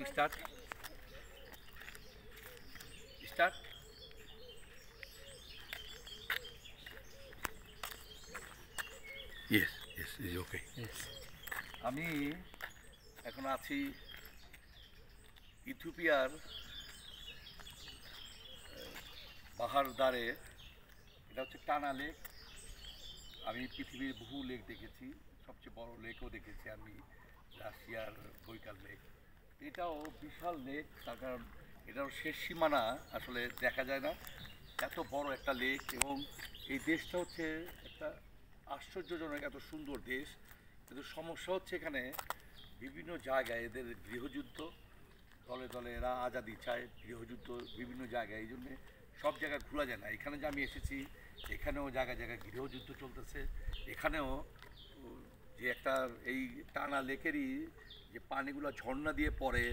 Start. Start. Yes, yes, is okay. Yes. আমি এখন আছি ইথিওপিয়ার বাহার দ্বারে। এটা হচ্ছে টানা লেক। আমি পৃথিবীর বহু লেক দেখেছি, সবচেয়ে বড় লেকও দেখেছি আমি, রাশিয়ার বৈকাল লেক। এটাও বিশাল লেক, তার কারণ এটাও শেষ সীমানা আসলে দেখা যায় না, এত বড় একটা লেক। এবং এই দেশটা হচ্ছে একটা আশ্চর্যজনক এত সুন্দর দেশ, কিন্তু সমস্যা হচ্ছে এখানে বিভিন্ন জায়গায় এদের গৃহযুদ্ধ, দলে দলে এরা আজাদি চায়, গৃহযুদ্ধ বিভিন্ন জায়গায়, এই জন্যে সব জায়গায় ঘোরা যায় না। এখানে যে আমি এসেছি এখানেও জায়গায় জায়গায় গৃহযুদ্ধ চলতেছে। এখানেও যে একটা এই টানা লেকেরই যে পানিগুলো ঝর্ণা দিয়ে পড়ে,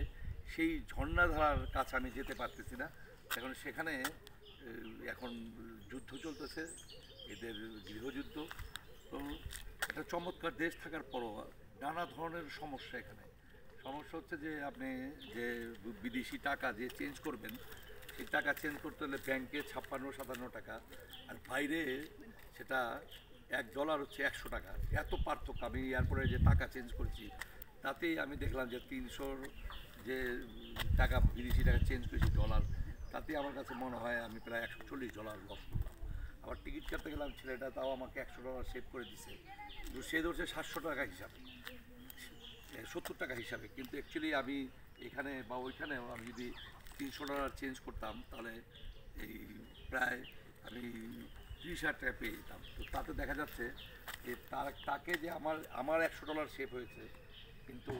সেই ঝর্ণাধারার কাছে আমি যেতে পারতেছি না। এখন সেখানে এখন যুদ্ধ চলতেছে, এদের গৃহযুদ্ধ। তো একটা চমৎকার দেশ থাকার পরও নানা ধরনের সমস্যা এখানে। সমস্যা হচ্ছে যে আপনি যে বিদেশি টাকা যে চেঞ্জ করবেন, সেই টাকা চেঞ্জ করতে হলে ব্যাংকে 56-57 টাকা, আর বাইরে সেটা $1 হচ্ছে 100 টাকা। এত পার্থক্য। আমি এরপরে যে টাকা চেঞ্জ করেছি তাতেই আমি দেখলাম যে 300 যে টাকা বিদেশি টাকা চেঞ্জ করেছি ডলার, তাতে আমার কাছে মনে হয় আমি প্রায় $140 লস করলাম। আবার টিকিট কাটতে গেলাম, ছেলেটা তাও আমাকে $100 সেভ করে দিছে, কিন্তু সে ধরছে 700 টাকা হিসাবে, 70 টাকা হিসাবে। কিন্তু অ্যাকচুয়ালি আমি এখানে বা ওইখানেও আমি যদি $300 চেঞ্জ করতাম তাহলে এই প্রায় আমি 30,000 টাকা পেয়ে যেতাম। তো তাতে দেখা যাচ্ছে যে তাকে যে আমার $100 সেভ হয়েছে, কিন্তু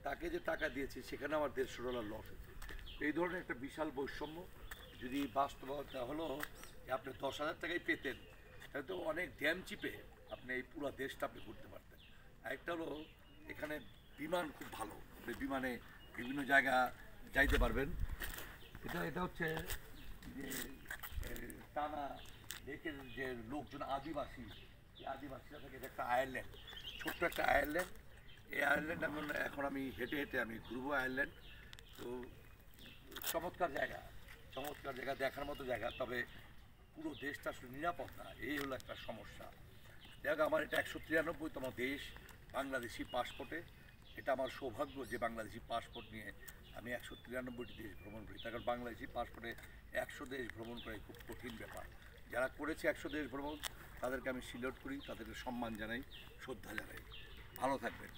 তাকে যে টাকা দিয়েছি সেখানে আমার $150 লস হয়েছে। এই ধরনের একটা বিশাল বৈষম্য। যদি বাস্তবতা হলো যে আপনি 10,000 টাকাই পেতেন, তাহলে তো অনেক ড্যাম চিপে আপনি এই পুরো দেশটা আপনি ঘুরতে পারতেন। আরেকটা হলো এখানে বিমান খুব ভালো, আপনি বিমানে বিভিন্ন জায়গা যাইতে পারবেন। এটা হচ্ছে যে টানা লেকের যে লোকজন আদিবাসী, এই আদিবাসীরা থাকে, এটা একটা আয়ারল্যান্ড, ছোট্ট একটা আয়ারল্যান্ড। এই আয়ারল্যান্ড এখন আমি হেঁটে হেঁটে আমি ঘুরবো আয়ারল্যান্ড। তো চমৎকার জায়গা, চমৎকার জায়গা, দেখার মতো জায়গা। তবে পুরো দেশটা আসলে নিরাপদ না, এই হলো একটা সমস্যা। দেখ, আমার এটা 193তম দেশ বাংলাদেশি পাসপোর্টে। এটা আমার সৌভাগ্য যে বাংলাদেশি পাসপোর্ট নিয়ে আমি 193টি দেশ ভ্রমণ করি। তার কারণ বাংলাদেশি পাসপোর্টে 100 দেশ ভ্রমণ করা খুব কঠিন ব্যাপার। যারা করেছে 100 দেশ ভ্রমণ তাদেরকে আমি সিলেক্ট করি, তাদেরকে সম্মান জানাই, শ্রদ্ধা জানাই। ভালো থাকবেন।